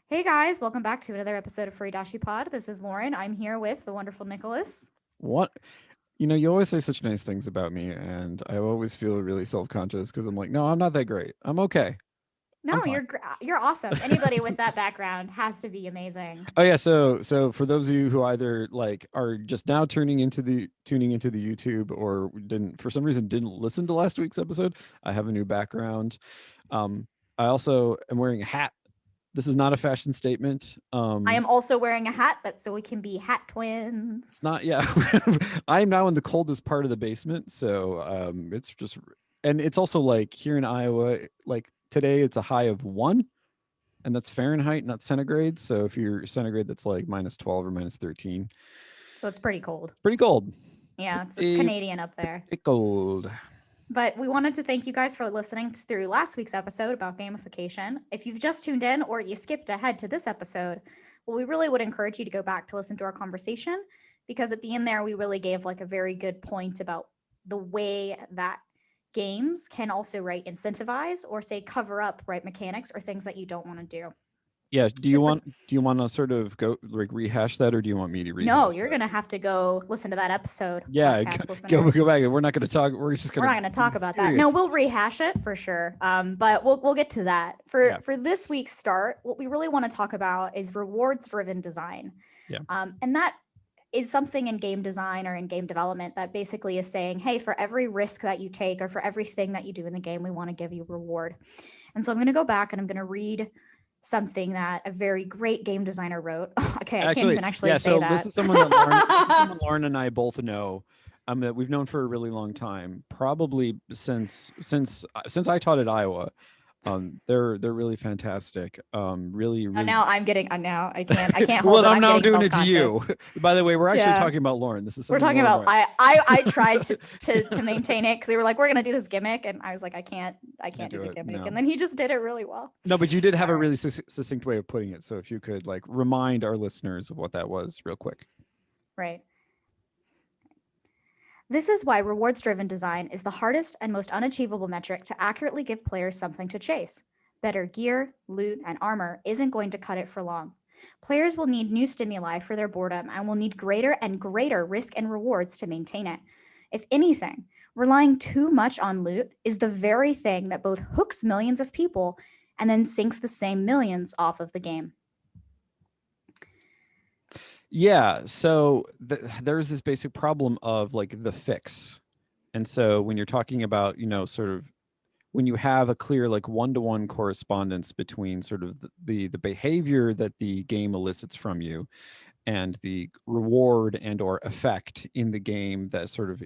Hey guys, welcome back to another episode of Furidashi Pod. This is Lauren. I'm here with the wonderful Nicholas. What? You always say such nice things about me, and I always feel really self-conscious because I'm like, no, I'm not that great. I'm okay. I'm No, fine. you're awesome. Anybody with that background has to be amazing. Oh yeah, so for those of you who either like are just now tuning into the YouTube or didn't for some reason didn't listen to last week's episode, I have a new background. Um, I also am wearing a hat. This is not a fashion statement. I am also wearing a hat, but so we can be hat twins. It's not. Yeah, I'm now in the coldest part of the basement, so it's just, and it's also like here in Iowa, like today it's a high of 1, and that's Fahrenheit, not centigrade. So if you're centigrade, that's like -12 or -13. So it's pretty cold. Pretty cold. Yeah, it's Pretty, Canadian up there. pretty cold. But we wanted to thank you guys for listening through last week's episode about gamification. If you've just tuned in or you skipped ahead to this episode, well, we really would encourage you to go back to listen to our conversation because at the end there, we really gave like a very good point about the way that games can also incentivize or say cover up mechanics or things that you don't want to do. Yeah. So for Do you want to sort of go like rehash that, or do you want me to rehash no, you're that? gonna have to go listen to that episode, Yeah, podcast go listeners. go back. We're not going to talk. We're just We're going not to going to be talk about that. No, serious. we'll rehash it for sure. But we'll get to that. Yeah. For this week's start, what we really want to talk about is rewards driven design. Yeah. And that is something in game design or in game development that basically is saying, hey, for every risk that you take or for everything that you do in the game, we want to give you reward. And so I'm going to go back and I'm going to read something that a very great game designer wrote. Okay, I can't Actually, even actually yeah. say So this that. is someone that Lauren, this is someone Lauren and I both know. That we've known for a really long time, probably since I taught at Iowa. They're really fantastic. Really, Oh, really. now I'm getting. Now I can't hold Well, it. I'm I'm now getting doing self it to you. conscious. By the way, we're actually Yeah. talking about Lauren. This is We're something talking Lauren about wrote. I tried to maintain it because we were like we're gonna do this gimmick and I was like I Can't can't do do the it. gimmick No, and then he just did it really well. no, but you did have All a right. really succinct way of putting it. So if you could like remind our listeners of what that was, real quick. Right. This is why rewards driven design is the hardest and most unachievable metric to accurately give players something to chase. Better gear, loot, and armor isn't going to cut it for long. Players will need new stimuli for their boredom and will need greater and greater risk and rewards to maintain it. If anything, relying too much on loot is the very thing that both hooks millions of people and then sinks the same millions off of the game. Yeah. So there's this basic problem of like the fix. And so when you're talking about, sort of when you have a clear like one-to-one correspondence between sort of the behavior that the game elicits from you and the reward and or effect in the game that sort of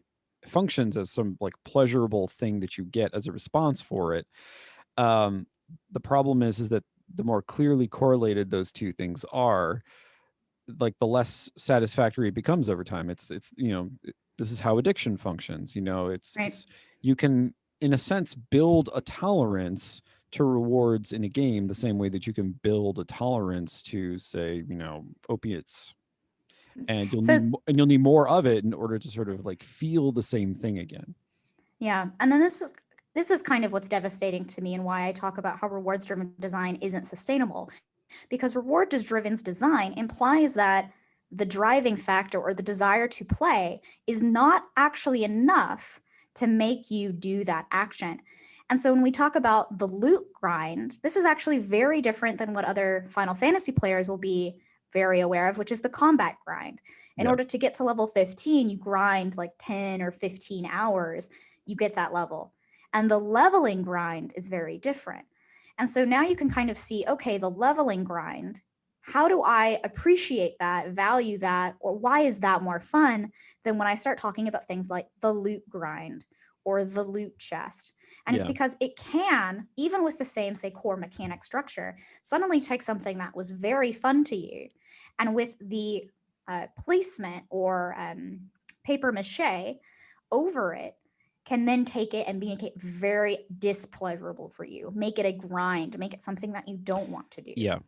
functions as some like pleasurable thing that you get as a response for it. Um, the problem is that the more clearly correlated those two things are, like the less satisfactory it becomes over time. This is how addiction functions. Right. It's you can in a sense build a tolerance to rewards in a game the same way that you can build a tolerance to, say, opiates, and So you'll need more of it in order to sort of like feel the same thing again. yeah, and then this is kind of what's devastating to me and why I talk about how rewards driven design isn't sustainable. Because reward driven design implies that the driving factor or the desire to play is not actually enough to make you do that action. And so when we talk about the loot grind, this is actually very different than what other Final Fantasy players will be very aware of, which is the combat grind. In Yeah. order to get to level 15, you grind like 10 or 15 hours, you get that level. And the leveling grind is very different. And so now you can kind of see, okay, the leveling grind, how do I appreciate that, value that, or why is that more fun than when I start talking about things like the loot grind or the loot chest? And it's Yeah. because it can, even with the same, say, core mechanic structure, suddenly take something that was very fun to you. And with the placement or paper mache over it, can then take it and make it very displeasurable for you, make it a grind, make it something that you don't want to do. Yeah.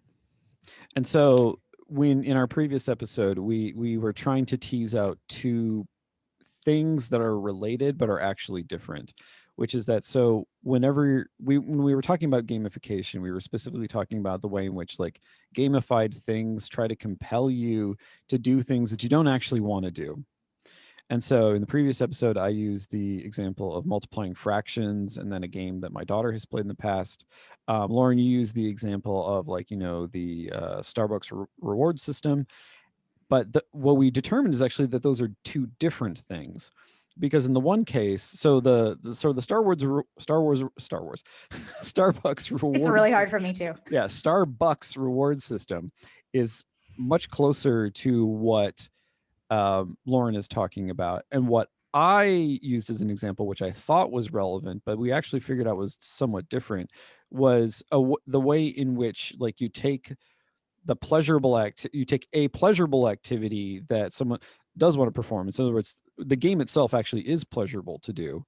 And so when in our previous episode we were trying to tease out two things that are related but are actually different. which is that, so whenever when we were talking about gamification, we were specifically talking about the way in which like gamified things try to compel you to do things that you don't actually want to do. And so in the previous episode, I used the example of multiplying fractions, and then a game that my daughter has played in the past. Lauren, you used the example of like, the Starbucks reward system. But what we determined is actually that those are two different things. Because in the one case, so the Starbucks It's reward, really hard for me too. yeah, Starbucks reward system is much closer to what Lauren is talking about, and what I used as an example, which I thought was relevant, but we actually figured out was somewhat different, was the way in which like you take you take a pleasurable activity that someone does want to perform. In other words, the game itself actually is pleasurable to do,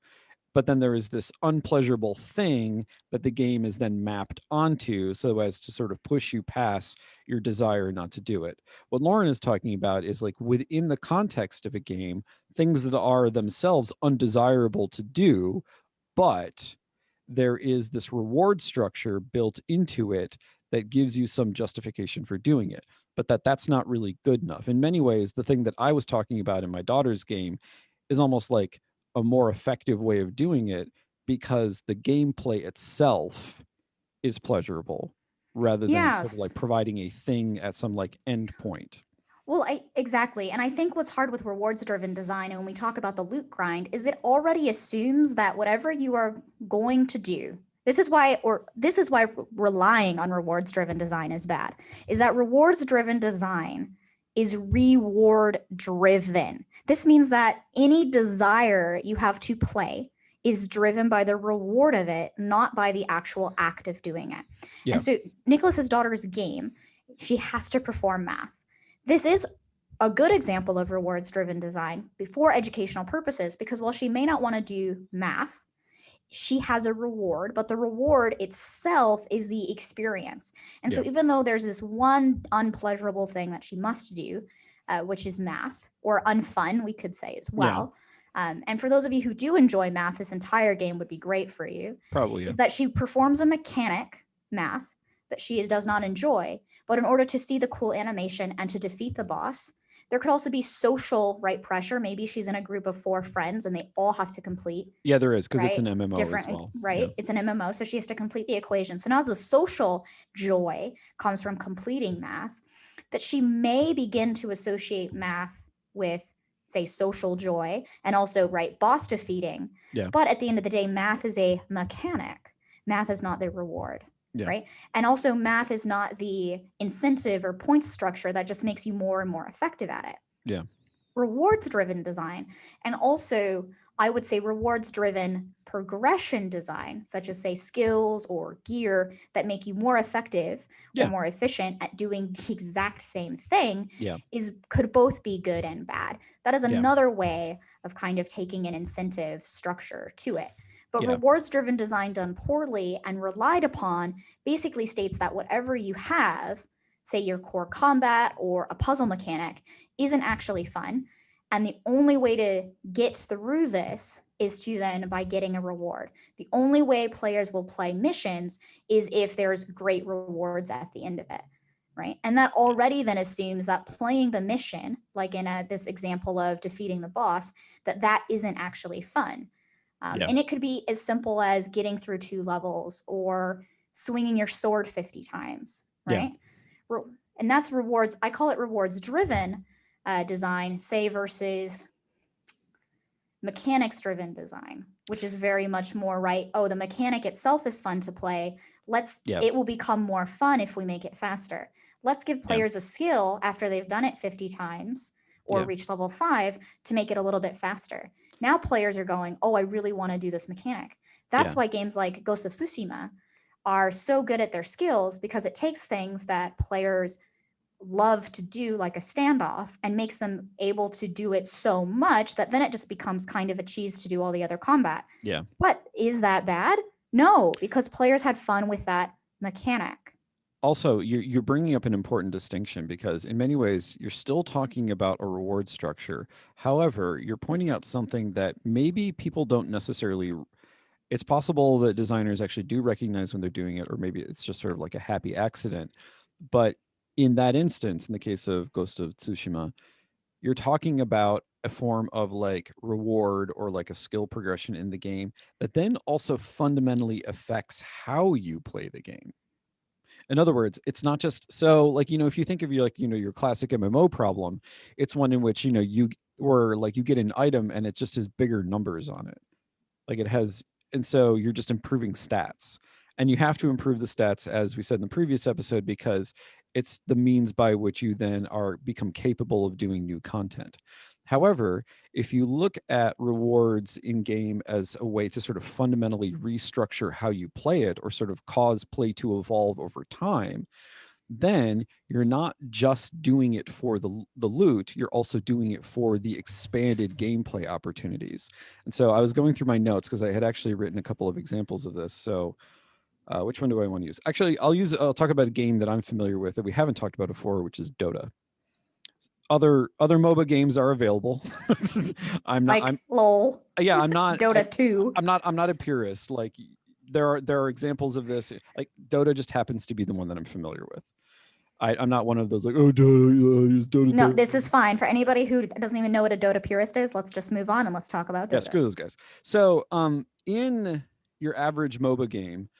but then there is this unpleasurable thing that the game is then mapped onto so as to sort of push you past your desire not to do it. What Lauren is talking about is like within the context of a game, things that are themselves undesirable to do, but there is this reward structure built into it that gives you some justification for doing it, but that's not really good enough. In many ways, the thing that I was talking about in my daughter's game is almost like a more effective way of doing it, because the gameplay itself is pleasurable rather than sort of like Yes. providing a thing at some like end point. Well, exactly. And I think what's hard with rewards driven design, and when we talk about the loot grind, is it already assumes that whatever you are going to do, this is why relying on rewards driven design is bad, is that rewards driven design is reward driven. This means that any desire you have to play is driven by the reward of it, not by the actual act of doing it. Yeah. And so Nicholas's daughter's game, she has to perform math. This is a good example of rewards driven design for educational purposes, because while she may not want to do math, she has a reward, but the reward itself is the experience. And so even though there's this one unpleasurable thing that she must do, which is math, or unfun, we could say as well. And for those of you who do enjoy math, this entire game would be great for you. Probably, yeah. Is that she performs a mechanic, math, that she does not enjoy. But in order to see the cool animation and to defeat the boss, there could also be social pressure. Maybe she's in a group of 4 friends and they all have to complete. Yeah, there is, because it's right? an MMO Different, as well. right? Yeah. It's an MMO, so she has to complete the equation. So now the social joy comes from completing math, that she may begin to associate math with, say, social joy, and also boss defeating. Yeah. But at the end of the day, math is a mechanic. Math is not the reward. Yeah. Right. And also math is not the incentive or points structure that just makes you more and more effective at it. Yeah. Rewards driven design, and also I would say rewards driven progression design, such as say skills or gear that make you more effective or more efficient at doing the exact same thing, could both be good and bad. That is another way of kind of taking an incentive structure to it. But rewards-driven design done poorly and relied upon basically states that whatever you have, say your core combat or a puzzle mechanic, isn't actually fun. And the only way to get through this is to then by getting a reward. The only way players will play missions is if there's great rewards at the end of it, right? And that already then assumes that playing the mission, like in this example of defeating the boss, that isn't actually fun. And it could be as simple as getting through 2 levels or swinging your sword 50 times, right? And that's rewards. I call it rewards driven design, say, versus mechanics driven design, which is very much more the mechanic itself is fun to play. It will become more fun if we make it faster. Let's give players a skill after they've done it 50 times or reach level 5 to make it a little bit faster. Now players are going, I really want to do this mechanic. That's why games like Ghost of Tsushima are so good at their skills, because it takes things that players love to do, like a standoff, and makes them able to do it so much that then it just becomes kind of a cheese to do all the other combat. Yeah. But is that bad? No, because players had fun with that mechanic. Also, you're bringing up an important distinction, because in many ways you're still talking about a reward structure. However, you're pointing out something that maybe people don't necessarily It's possible that designers actually do recognize when they're doing it, or maybe it's just sort of like a happy accident. But in that instance, in the case of Ghost of Tsushima, you're talking about a form of like reward or like a skill progression in the game that then also fundamentally affects how you play the game. In other words, it's not just so like, if you think of your like, your classic MMO problem, it's one in which, you get an item and it just has bigger numbers on it. Like it has, and so you're just improving stats. And you have to improve the stats, as we said in the previous episode, because it's the means by which you then become capable of doing new content. However, if you look at rewards in game as a way to sort of fundamentally restructure how you play it or sort of cause play to evolve over time, then you're not just doing it for the loot, you're also doing it for the expanded gameplay opportunities. And so I was going through my notes because I had actually written a couple of examples of this. So which one do I want to use? Actually, I'll talk about a game that I'm familiar with that we haven't talked about before, which is Dota. Other MOBA games are available. I'm not. Like lol. Yeah, I'm not. Dota 2. I'm not a purist. Like there are examples of this. Like Dota just happens to be the one that I'm familiar with. I'm not one of those like, oh, Dota, use Dota. No, Dota. this is fine. For anybody who doesn't even know what a Dota purist is, let's just move on and let's talk about Dota. Yeah, screw those guys. So, in your average MOBA game,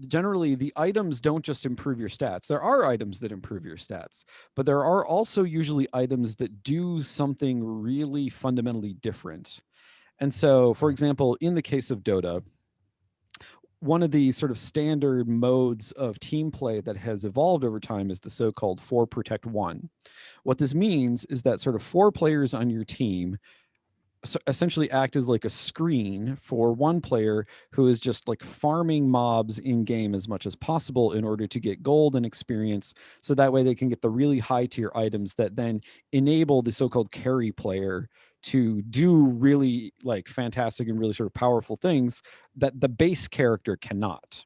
generally the items don't just improve your stats. There are items that improve your stats, but there are also usually items that do something really fundamentally different. And so, for example, in the case of Dota, one of the sort of standard modes of team play that has evolved over time is the so-called 4 protect 1. What this means is that sort of 4 players on your team essentially act as like a screen for one player who is just like farming mobs in game as much as possible in order to get gold and experience, so that way they can get the really high tier items that then enable the so-called carry player to do really like fantastic and really sort of powerful things that the base character cannot.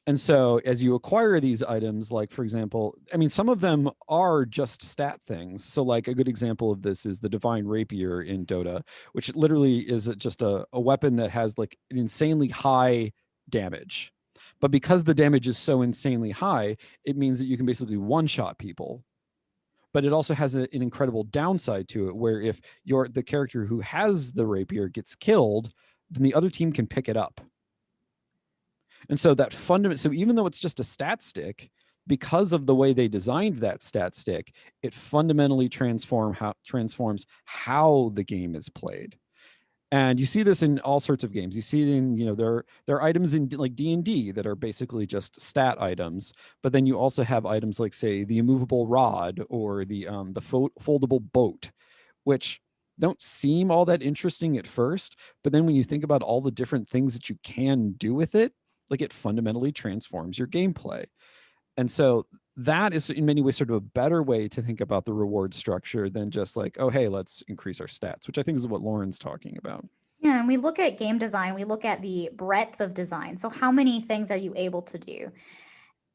And so as you acquire these items, like for example, I mean, some of them are just stat things. So like a good example of this is the Divine Rapier in Dota, which literally is just a weapon that has like an insanely high damage. But because the damage is so insanely high, it means that you can basically one-shot people. But it also has an incredible downside to it, where if the character who has the rapier gets killed, then the other team can pick it up. And so that so even though it's just a stat stick, because of the way they designed that stat stick, it fundamentally transforms how the game is played. And you see this in all sorts of games. You see it in, there are items in like D&D that are basically just stat items, but then you also have items like, say, the immovable rod or the foldable boat, which don't seem all that interesting at first, but then when you think about all the different things that you can do with it, like it fundamentally transforms your gameplay. And so that is in many ways sort of a better way to think about the reward structure than just like, oh, hey, let's increase our stats, which I think is what Lauren's talking about. Yeah, and we look at game design, we look at the breadth of design. So how many things are you able to do?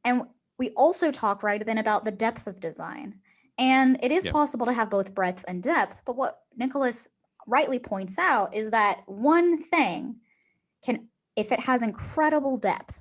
And we also talk right then about the depth of design. And it is possible to have both breadth and depth, but what Nicholas rightly points out is that one thing can, if it has incredible depth,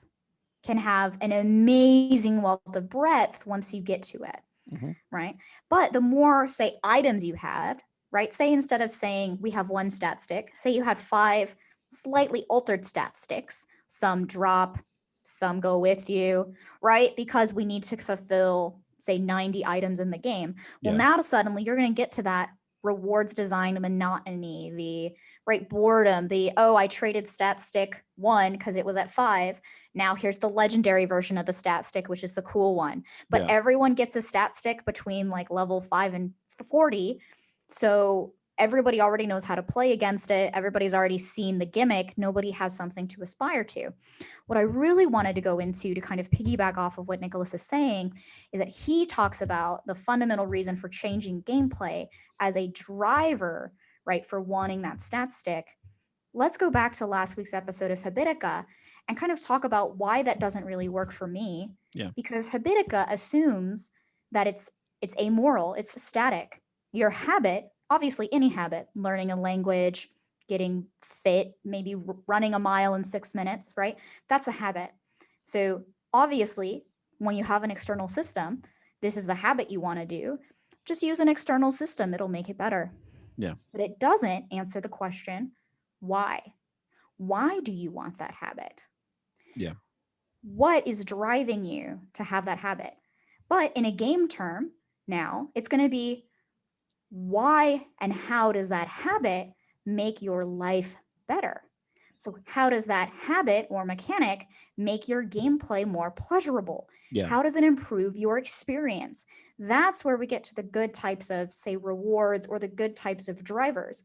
can have an amazing wealth of breadth once you get to it, right? But the more, say, items you had, right? Say instead of saying we have one stat stick, say you had 5 slightly altered stat sticks, some drop, some go with you, right? Because we need to fulfill, say, 90 items in the game. Well, now suddenly you're going to get to that rewards design monotony, the right boredom, I traded stat stick 1 because it was at 5. Now here's the legendary version of the stat stick, which is the cool one. But everyone gets a stat stick between like level 5 and 40. So everybody already knows how to play against it. Everybody's already seen the gimmick. Nobody has something to aspire to. What I really wanted to go into to kind of piggyback off of what Nicholas is saying is that he talks about the fundamental reason for changing gameplay as a driver, right, for wanting that stat stick. Let's go back to last week's episode of Habitica and kind of talk about why that doesn't really work for me. Because Habitica assumes that it's amoral, it's static. Your habit, obviously any habit, learning a language, getting fit, maybe running a mile in 6 minutes, right? That's a habit. So obviously, when you have an external system, this is the habit you want to do. Just use an external system, it'll make it better. Yeah. But it doesn't answer the question, why? Why do you want that habit? Yeah. What is driving you to have that habit? But in a game term, now it's going to be why and how does that habit make your life better? So, how does that habit or mechanic make your gameplay more pleasurable? Yeah. How does it improve your experience? That's where we get to the good types of, say, rewards or the good types of drivers.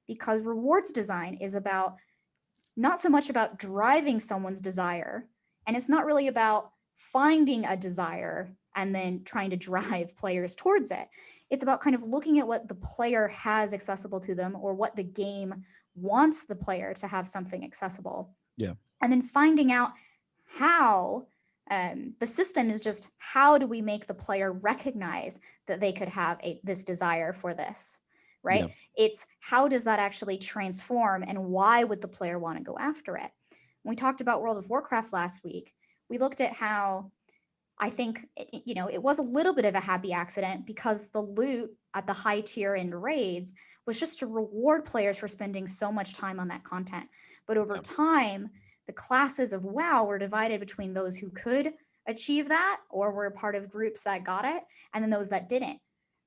Because rewards design is about not so much about driving someone's desire, and it's not really about finding a desire and then trying to drive players towards it. It's about kind of looking at what the player has accessible to them or what the game wants the player to have something accessible. Yeah. And then finding out how the system is just how do we make the player recognize that they could have this desire for this, right? Yeah. It's how does that actually transform and why would the player want to go after it? When we talked about World of Warcraft last week, we looked at how I think, it was a little bit of a happy accident because the loot at the high tier in raids was just to reward players for spending so much time on that content. But over time, the classes of WoW were divided between those who could achieve that or were part of groups that got it, and then those that didn't.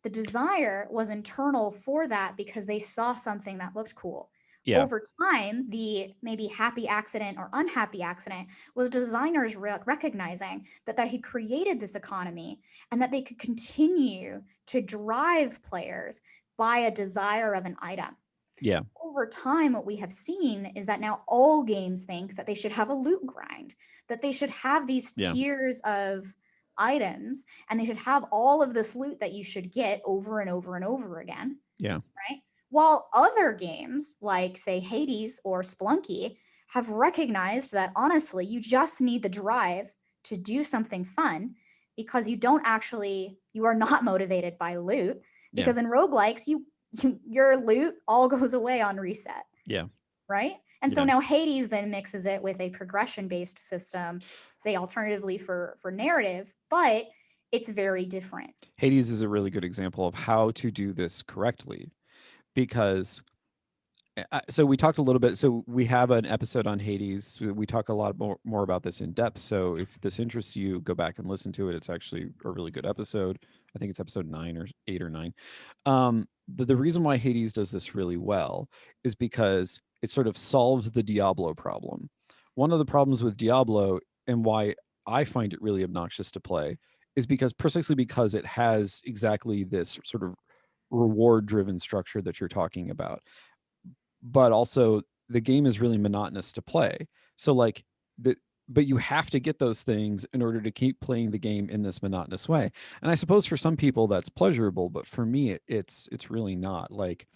The desire was internal for that because they saw something that looked cool. Yeah. Over time, the maybe happy accident or unhappy accident was designers recognizing that they had created this economy and that they could continue to drive players by a desire of an item. Yeah. Over time, what we have seen is that now all games think that they should have a loot grind, that they should have these tiers of items, and they should have all of this loot that you should get over and over and over again. Yeah. Right? While other games like, say, Hades or Splunky have recognized that honestly, you just need the drive to do something fun because you are not motivated by loot. Because in roguelikes, your loot all goes away on reset. Yeah. Right? And so now Hades then mixes it with a progression-based system, say alternatively for narrative, but it's very different. Hades is a really good example of how to do this correctly. Because so we talked a little bit, so we have an episode on Hades. We talk a lot more about this in depth, so if this interests you, go back and listen to it. It's actually a really good episode. I think it's episode 9 or 8 or 9. The reason why Hades does this really well is because it sort of solves the Diablo problem. One of the problems with Diablo and why I find it really obnoxious to play is precisely because it has exactly this sort of reward driven structure that you're talking about, but also the game is really monotonous to play. So but you have to get those things in order to keep playing the game in this monotonous way. And I suppose for some people that's pleasurable, but for me it's really not. Like,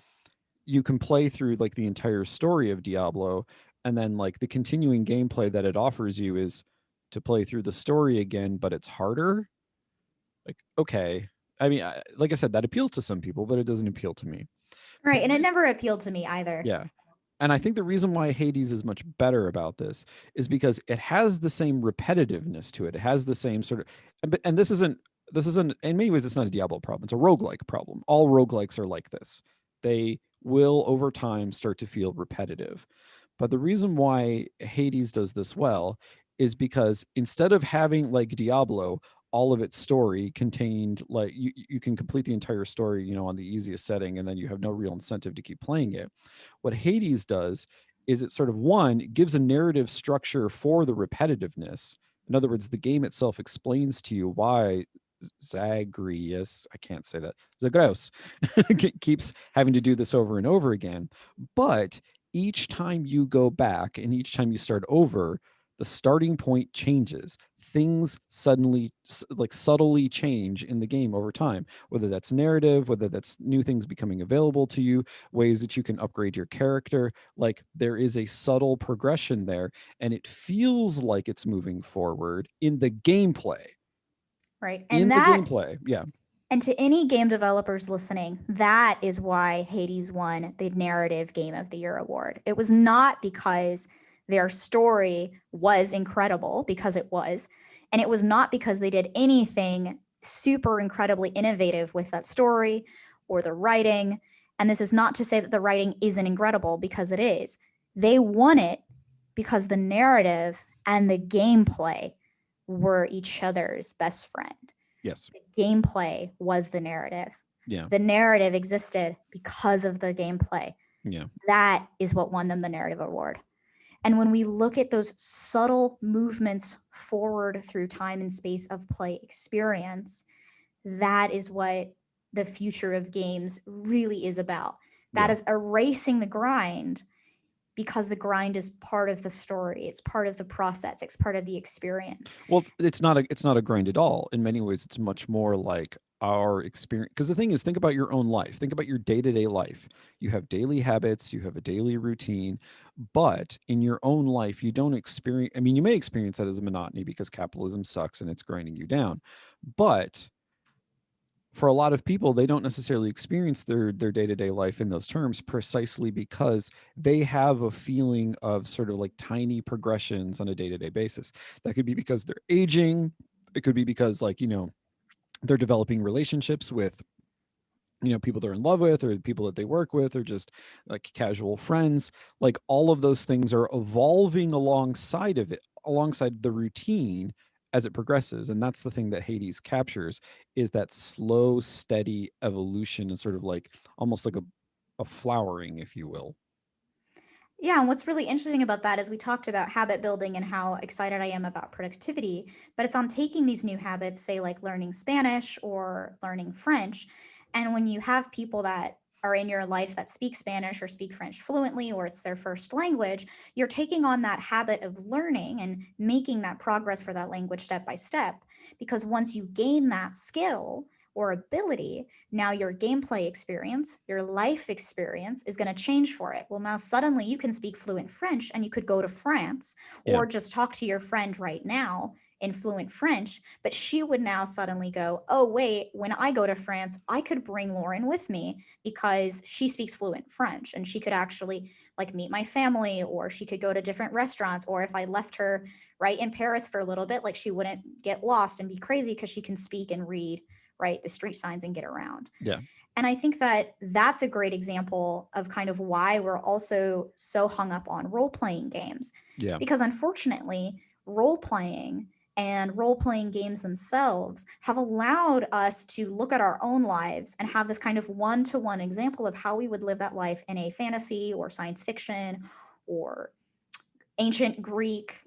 you can play through like the entire story of Diablo, and then like the continuing gameplay that it offers you is to play through the story again, but it's harder. Like, okay. I mean, like I said, that appeals to some people, but it doesn't appeal to me. Right. And it never appealed to me either. Yeah. And I think the reason why Hades is much better about this is because it has the same repetitiveness to it. It has the same sort of, and this isn't, in many ways, it's not a Diablo problem. It's a roguelike problem. All roguelikes are like this. They will over time start to feel repetitive. But the reason why Hades does this well is because instead of having like Diablo, all of its story contained, like you can complete the entire story, on the easiest setting, and then you have no real incentive to keep playing it. What Hades does is it sort of gives a narrative structure for the repetitiveness. In other words, the game itself explains to you why Zagreus, I can't say that, Zagreus keeps having to do this over and over again. But each time you go back and each time you start over, the starting point changes. Things suddenly like subtly change in the game over time, whether that's narrative, whether that's new things becoming available to you, ways that you can upgrade your character. Like, there is a subtle progression there, and it feels like it's moving forward in the gameplay. Right. And the gameplay. Yeah. And to any game developers listening, that is why Hades won the Narrative Game of the Year award. It was not because their story was incredible, because it was, and it was not because they did anything super incredibly innovative with that story or the writing. And this is not to say that the writing isn't incredible, because it is. They won it because the narrative and the gameplay were each other's best friend. Yes. The gameplay was the narrative. Yeah. The narrative existed because of the gameplay. Yeah. That is what won them the narrative award. And when we look at those subtle movements forward through time and space of play experience, that is what the future of games really is about. That is erasing the grind, because the grind is part of the story. It's part of the process. It's part of the experience. Well, it's not a grind at all. In many ways, it's much more like our experience. Because the thing is, think about your own life. Think about your day-to-day life. You have daily habits. You have a daily routine. But in your own life, you don't experience. I mean, you may experience that as a monotony because capitalism sucks and it's grinding you down. But for a lot of people, they don't necessarily experience their day-to-day life in those terms, precisely because they have a feeling of sort of like tiny progressions on a day-to-day basis. That could be because they're aging. It could be because, like, they're developing relationships with, people they're in love with, or people that they work with, or just like casual friends. Like, all of those things are evolving alongside the routine as it progresses. And that's the thing that Hades captures, is that slow, steady evolution, and sort of like almost like a flowering, if you will. Yeah, and what's really interesting about that is we talked about habit building and how excited I am about productivity, but it's on taking these new habits, say like learning Spanish or learning French. And when you have people that are in your life that speak Spanish or speak French fluently, or it's their first language, you're taking on that habit of learning and making that progress for that language step by step. Because once you gain that skill or ability, now your gameplay experience, your life experience is going to change for it. Well, now suddenly you can speak fluent French and you could go to France, Yeah. or just talk to your friend right now in fluent French, but she would now suddenly go, oh, wait, when I go to France, I could bring Lauren with me because she speaks fluent French, and she could actually like meet my family, or she could go to different restaurants, or if I left her right in Paris for a little bit, like she wouldn't get lost and be crazy because she can speak and read right the street signs and get around. Yeah. And I think that that's a great example of kind of why we're also so hung up on role-playing games. Yeah. Because unfortunately, role-playing and role-playing games themselves have allowed us to look at our own lives and have this kind of one-to-one example of how we would live that life in a fantasy or science fiction or ancient Greek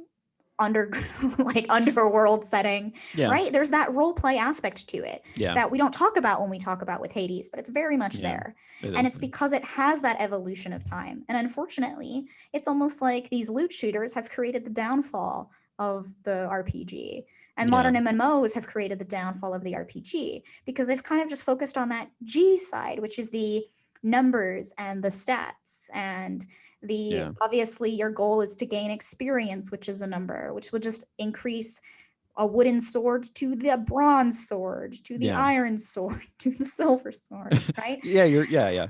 underworld setting, Yeah. right? There's that role play aspect to it Yeah. that we don't talk about when we talk about with Hades, but it's very much Yeah, there. it And is. it's because it has that evolution of time. And unfortunately, it's almost like these loot shooters have created the downfall of the RPG. And modern MMOs have created the downfall of the RPG, because they've kind of just focused on that G side, which is the numbers and the stats, and obviously your goal is to gain experience, which is a number, which would just increase a wooden sword to the bronze sword, to the iron sword, to the silver sword, right? Yeah.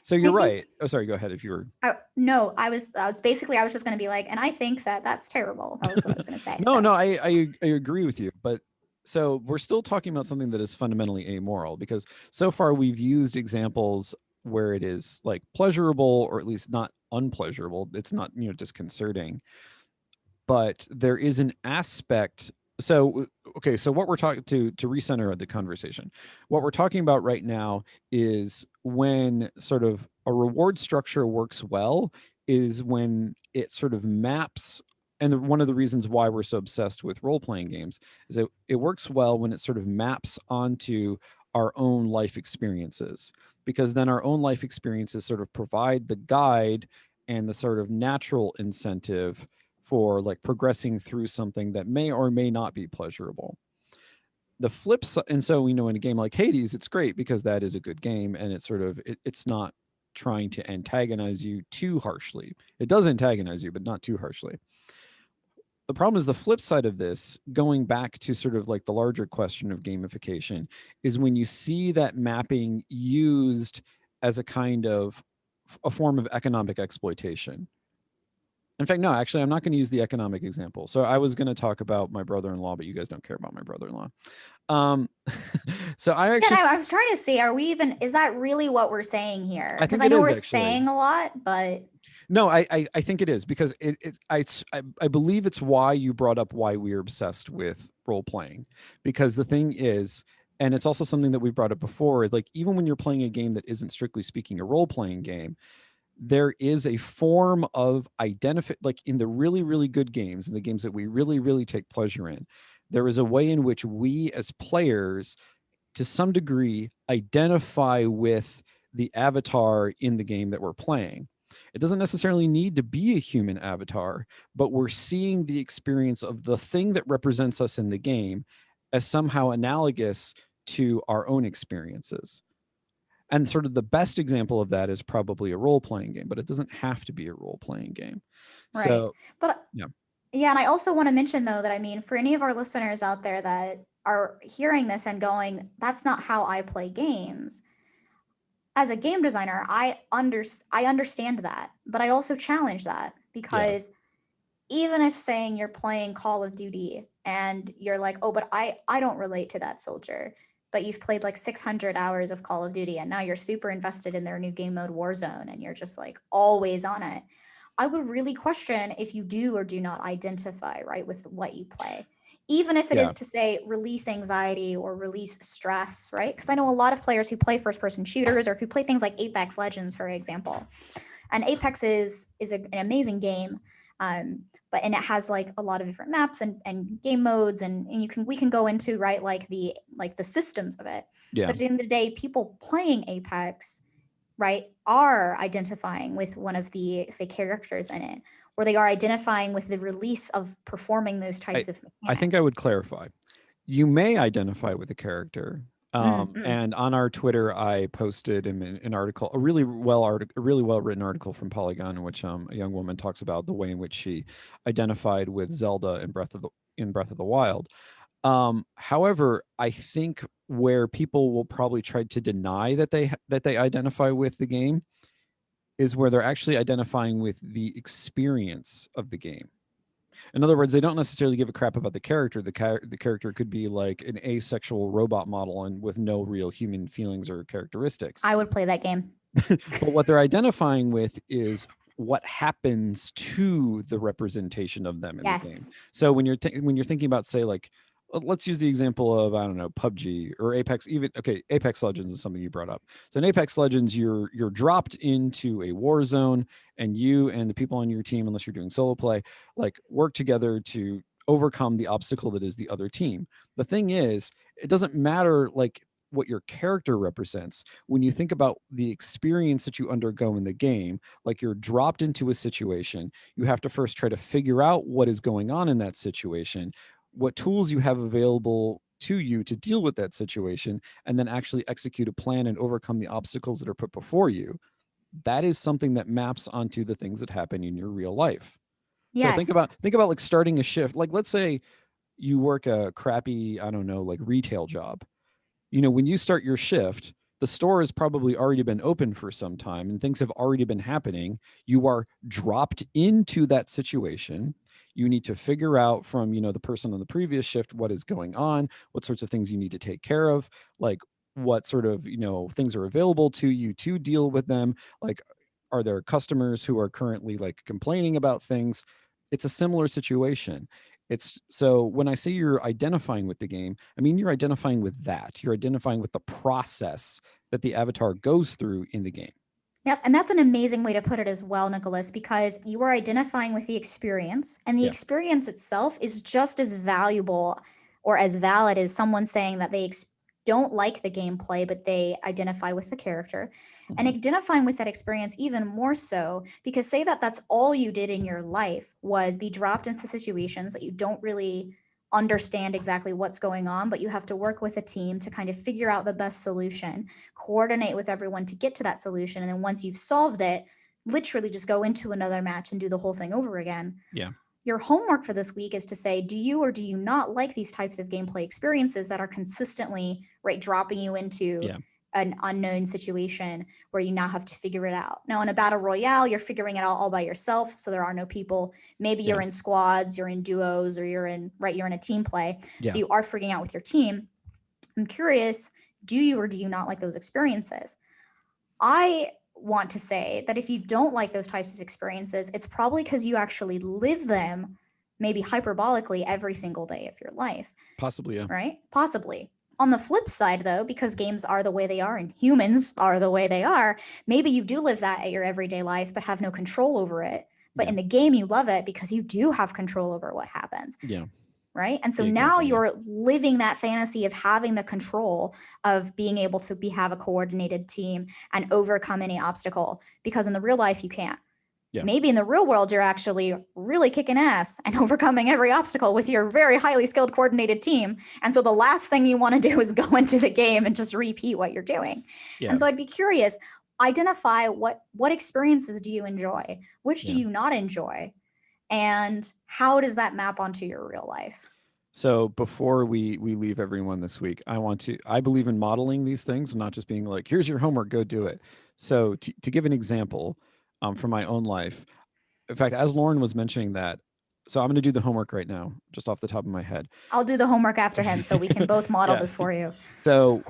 So you're right. Oh, sorry. Go ahead if you were. No, I was just going to be like, and I think that that's terrible. That was what I was going to say. No, I agree with you. But so we're still talking about something that is fundamentally amoral, because so far we've used examples where it is like pleasurable, or at least not unpleasurable. It's not, disconcerting. But there is an aspect. So, okay, so what we're talking to recenter the conversation, what we're talking about right now is when sort of a reward structure works well, is when it sort of maps. And one of the reasons why we're so obsessed with role-playing games is that it works well when it sort of maps onto our own life experiences, because then our own life experiences sort of provide the guide and the sort of natural incentive for like progressing through something that may or may not be pleasurable. The flip side, and so we know in a game like Hades, it's great because that is a good game, and it's sort of it's not trying to antagonize you too harshly. It does antagonize you, but not too harshly. The problem is the flip side of this, going back to sort of like the larger question of gamification, is when you see that mapping used as a kind of a form of economic exploitation. In fact, no, actually, I'm not going to use the economic example. So I was going to talk about my brother-in-law, but you guys don't care about my brother-in-law. So I actually, I was trying to see, is that really what we're saying here? I Because think I it know is we're actually. saying a lot, but No, I think it is because I believe it's why you brought up why we're obsessed with role playing, because the thing is, and it's also something that we brought up before, like even when you're playing a game that isn't strictly speaking a role playing game, there is a form of identify, like in the really, really good games and the games that we really, really take pleasure in, there is a way in which we as players, to some degree, identify with the avatar in the game that we're playing. It doesn't necessarily need to be a human avatar, but we're seeing the experience of the thing that represents us in the game as somehow analogous to our own experiences. And sort of the best example of that is probably a role playing game, but it doesn't have to be a role playing game. right. So, But yeah. yeah, and I also want to mention though that for any of our listeners out there that are hearing this and going, that's not how I play games. As a game designer, I understand that, but I also challenge that Yeah. because even if saying you're playing Call of Duty and you're like, oh, but I don't relate to that soldier, but you've played like 600 hours of Call of Duty and now you're super invested in their new game mode Warzone and you're just like always on it. I would really question if you do or do not identify, right, with what you play. Even if it Yeah. is to say release anxiety or release stress, right? Because I know a lot of players who play first person shooters or who play things like Apex Legends, for example. And Apex is an amazing game. But and it has like a lot of different maps and game modes and we can go into right like the systems of it. Yeah. But at the end of the day, people playing Apex, right, are identifying with one of the say characters in it, or they are identifying with the release of performing those types of mechanics. I think I would clarify. You may identify with a character. And on our Twitter, I posted an article, a really well written article from Polygon, in which a young woman talks about the way in which she identified with Zelda in Breath of the Wild. However, I think where people will probably try to deny that they identify with the game is where they're actually identifying with the experience of the game. In other words, they don't necessarily give a crap about the character. The character could be like an asexual robot model and with no real human feelings or characteristics. I would play that game. But what they're identifying with is what happens to the representation of them in the game. So when you're thinking about, say, like, let's use the example of, I don't know, PUBG or Apex. Even okay, Apex Legends is something you brought up. So in Apex Legends, you're dropped into a war zone, and you and the people on your team, unless you're doing solo play, like work together to overcome the obstacle that is the other team. The thing is, it doesn't matter like what your character represents. When you think about the experience that you undergo in the game, like you're dropped into a situation, you have to first try to figure out what is going on in that situation, what tools you have available to you to deal with that situation, and then actually execute a plan and overcome the obstacles that are put before you. That is something that maps onto the things that happen in your real life. So think about like starting a shift. Like, let's say you work a crappy, I don't know, like retail job. When you start your shift, the store has probably already been open for some time and things have already been happening. You are dropped into that situation. You need to figure out from, the person on the previous shift, what is going on, what sorts of things you need to take care of, like what sort of, things are available to you to deal with them. Like, are there customers who are currently like complaining about things? It's a similar situation. It's so when I say you're identifying with the game, I mean you're identifying with that. You're identifying with the process that the avatar goes through in the game. Yep, and that's an amazing way to put it as well, Nicholas, because you are identifying with the experience, and the experience itself is just as valuable or as valid as someone saying that they don't like the gameplay, but they identify with the character. And identifying with that experience even more so, because say that that's all you did in your life was be dropped into situations that you don't really understand exactly what's going on, but you have to work with a team to kind of figure out the best solution, coordinate with everyone to get to that solution. And then once you've solved it, literally just go into another match and do the whole thing over again. Yeah. your homework for this week is to say, do you or do you not like these types of gameplay experiences that are consistently, right, dropping you into an unknown situation where you now have to figure it out. Now, in a battle royale, you're figuring it out all by yourself, so there are no people. Maybe you're in squads, you're in duos, or you're in a team play. So you are figuring out with your team. I'm curious, do you or do you not like those experiences? I want to say that if you don't like those types of experiences, it's probably because you actually live them, maybe hyperbolically, every single day of your life. Possibly, yeah. Right? Possibly. On the flip side, though, because games are the way they are and humans are the way they are, maybe you do live that at your everyday life, but have no control over it. But in the game, you love it because you do have control over what happens. Yeah. Right? And so now you're living that fantasy of having the control of being able to have a coordinated team and overcome any obstacle, because in the real life, you can't. Yeah. Maybe in the real world, you're actually really kicking ass and overcoming every obstacle with your very highly skilled coordinated team. And so the last thing you want to do is go into the game and just repeat what you're doing. Yeah. And so I'd be curious, identify what experiences do you enjoy? Which do you not enjoy? And how does that map onto your real life? So before we leave everyone this week, I believe in modeling these things, not just being like, here's your homework, go do it. So to give an example from my own life, in fact, as Lauren was mentioning that, so I'm going to do the homework right now, just off the top of my head. I'll do the homework after him so we can both model this for you. So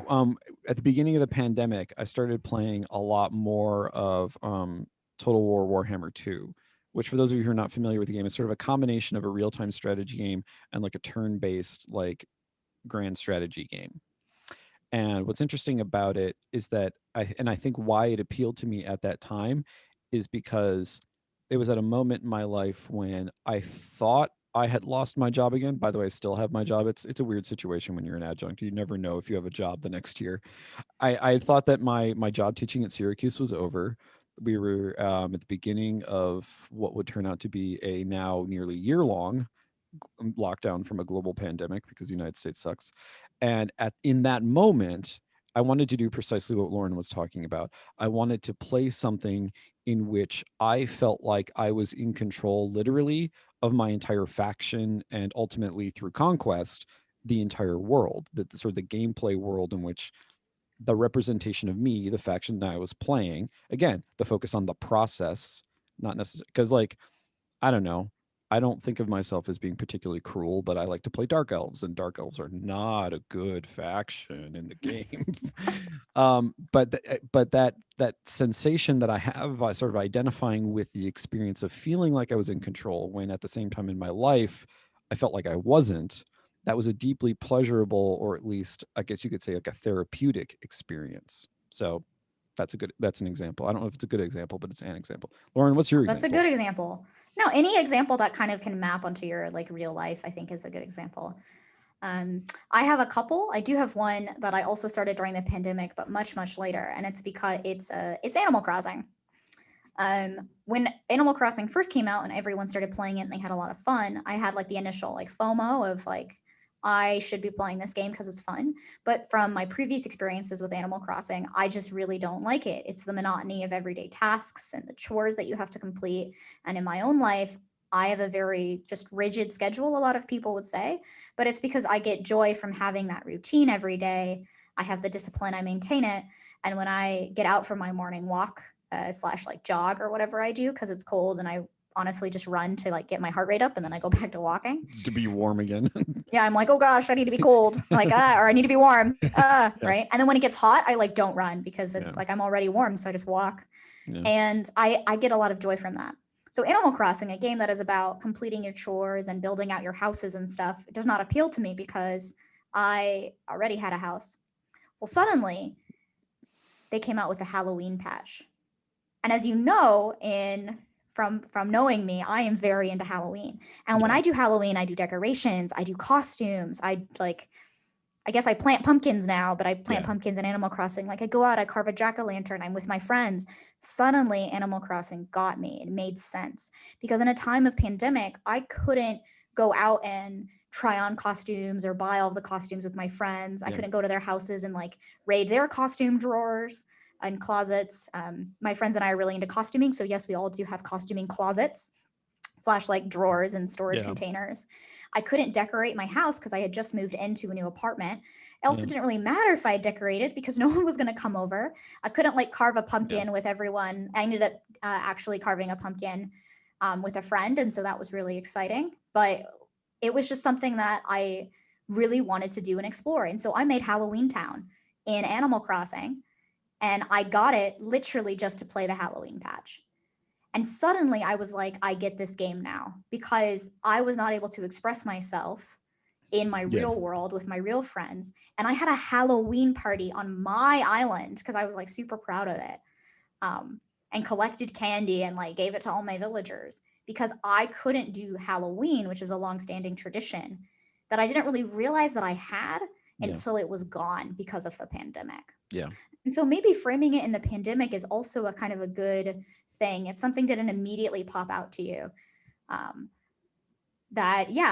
at the beginning of the pandemic, I started playing a lot more of Total War Warhammer 2, which for those of you who are not familiar with the game, is sort of a combination of a real-time strategy game and like a turn-based like grand strategy game. And what's interesting about it is that I think why it appealed to me at that time is because it was at a moment in my life when I thought I had lost my job again. By the way, I still have my job. It's a weird situation when you're an adjunct. You never know if you have a job the next year. I thought that my job teaching at Syracuse was over. We were at the beginning of what would turn out to be a now nearly year-long lockdown from a global pandemic because the United States sucks. And in that moment, I wanted to do precisely what Lauren was talking about. I wanted to play something in which I felt like I was in control, literally, of my entire faction and ultimately through conquest, the entire world, the sort of the gameplay world in which the representation of me, the faction that I was playing, again, the focus on the process, not necessarily, because like, I don't know, I don't think of myself as being particularly cruel, but I like to play Dark Elves, and Dark Elves are not a good faction in the game. But that sensation that I have, sort of identifying with the experience of feeling like I was in control, when at the same time in my life, I felt like I wasn't. That was a deeply pleasurable, or at least, I guess you could say, like a therapeutic experience. So that's an example. I don't know if it's a good example, but it's an example. Lauren, what's your example? That's a good example. No, any example that kind of can map onto your like real life, I think is a good example. I have a couple. I do have one that I also started during the pandemic, but much, much later. And it's because it's Animal Crossing. When Animal Crossing first came out and everyone started playing it and they had a lot of fun, I had like the initial like FOMO of like, I should be playing this game because it's fun. But from my previous experiences with Animal Crossing, I just really don't like it. It's the monotony of everyday tasks and the chores that you have to complete. And in my own life, I have a very just rigid schedule, a lot of people would say, but it's because I get joy from having that routine every day. I have the discipline, I maintain it. And when I get out for my morning walk slash like jog or whatever I do, because it's cold and I honestly just run to like get my heart rate up and then I go back to walking. To be warm again. Yeah, I'm like, oh gosh, I need to be cold. Like, or I need to be warm. Yeah. Right. And then when it gets hot, I like don't run because it's like I'm already warm. So I just walk. Yeah. And I get a lot of joy from that. So Animal Crossing, a game that is about completing your chores and building out your houses and stuff, does not appeal to me because I already had a house. Well, suddenly they came out with a Halloween patch. And as you know, from knowing me, I am very into Halloween. And when I do Halloween, I do decorations, I do costumes. I guess I plant pumpkins now, but I plant pumpkins in Animal Crossing. Like I go out, I carve a jack-o'-lantern, I'm with my friends. Suddenly Animal Crossing got me. It made sense because in a time of pandemic, I couldn't go out and try on costumes or buy all the costumes with my friends. I couldn't go to their houses and like raid their costume drawers and closets. My friends and I are really into costuming. So yes, we all do have costuming closets. slash like drawers and storage Yeah. containers. I couldn't decorate my house because I had just moved into a new apartment. It also Yeah. didn't really matter if I decorated because no one was going to come over. I couldn't like carve a pumpkin with everyone. I ended up actually carving a pumpkin with a friend. And so that was really exciting. But it was just something that I really wanted to do and explore. And so I made Halloween Town in Animal Crossing. And I got it literally just to play the Halloween patch. And suddenly I was like, I get this game now because I was not able to express myself in my real world with my real friends. And I had a Halloween party on my island because I was like super proud of it, and collected candy and like gave it to all my villagers because I couldn't do Halloween, which is a longstanding tradition that I didn't really realize that I had until it was gone because of the pandemic. Yeah. And so maybe framing it in the pandemic is also a kind of a good thing. If something didn't immediately pop out to you,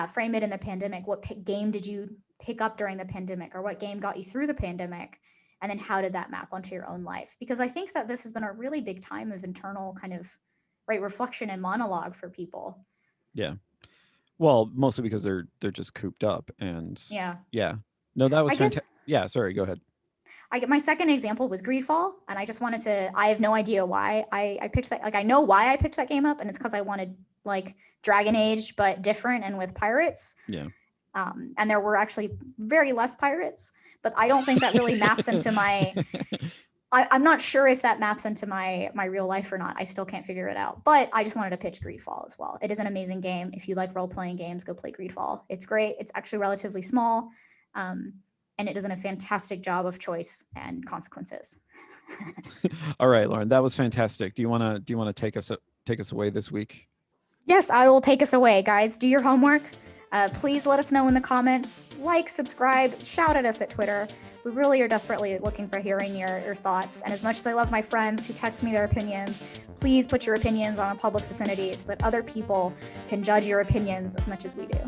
frame it in the pandemic. What game did you pick up during the pandemic, or what game got you through the pandemic? And then how did that map onto your own life? Because I think that this has been a really big time of internal kind of reflection and monologue for people. Yeah. Well, mostly because they're just cooped up and No, that was fantastic. Yeah, sorry, go ahead. My second example was Greedfall, and I just wanted to, I have no idea why I picked that. Like, I know why I picked that game up, and it's because I wanted like Dragon Age, but different and with pirates. Yeah. And there were actually very less pirates, but I don't think that really maps into my, I'm not sure if that maps into my real life or not. I still can't figure it out, but I just wanted to pitch Greedfall as well. It is an amazing game. If you like role-playing games, go play Greedfall. It's great. It's actually relatively small. And it does a fantastic job of choice and consequences. All right, Lauren, that was fantastic. Do you want to take us away this week? Yes, I will take us away, guys. Do your homework. Please let us know in the comments. Like, subscribe, shout at us at Twitter. We really are desperately looking for hearing your thoughts. And as much as I love my friends who text me their opinions, please put your opinions on a public vicinity so that other people can judge your opinions as much as we do.